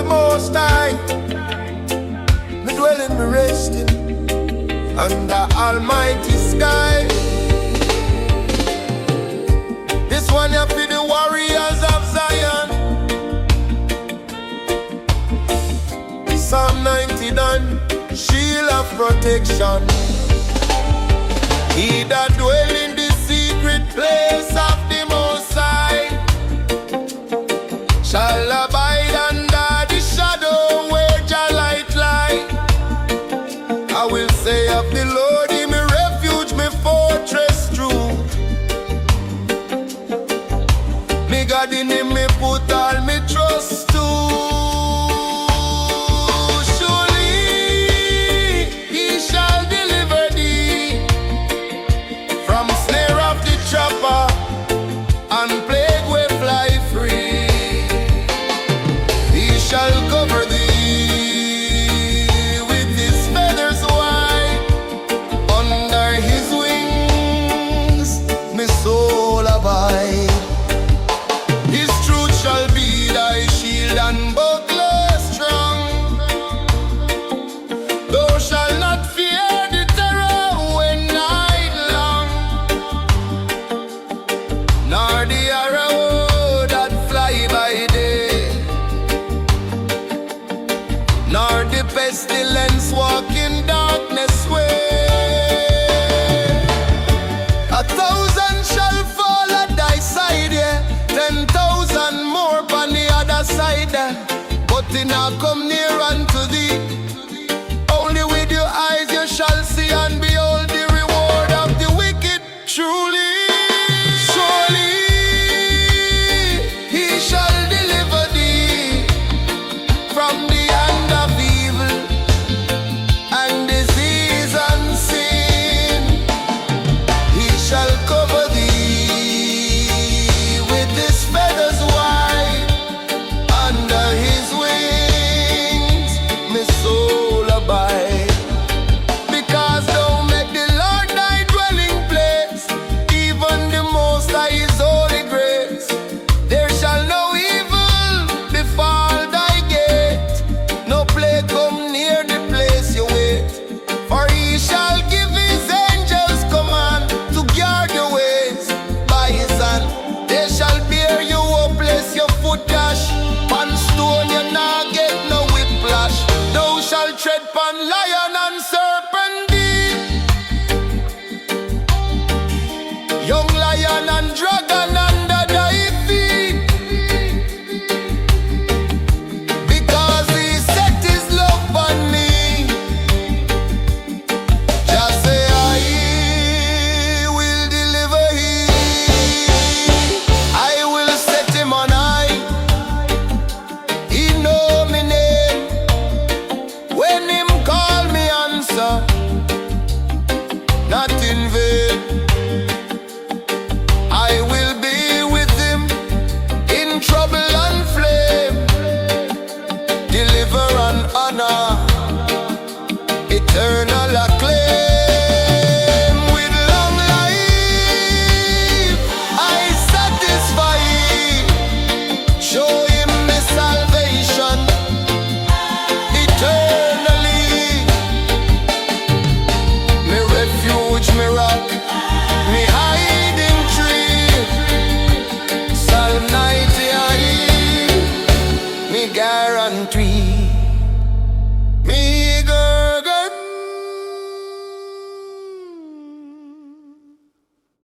the Most High. Me dwelling, me resting under Almighty sky. This one here for the warriors of Zion. Psalm 90 done, shield of protection. He that dwell in the secret place of the Most High shall abide under the shadow where Jah light lie. I will say of the Lord, He my refuge, my fortress true. Me God in Him me put all me trust to. Surely He shall deliver thee from snare of the trapper and plague will fly free. He shall cover thee with His feathers white. Under His wings my soul abide. His truth shall be thy shield and buckler strong. Thou shalt not fear the terror when night long, nor the arrow that fly by day, nor the pestilence walk in darkness way. 1,000 shall fall at thy side, yeah. 10,000 more on the other side, but it not come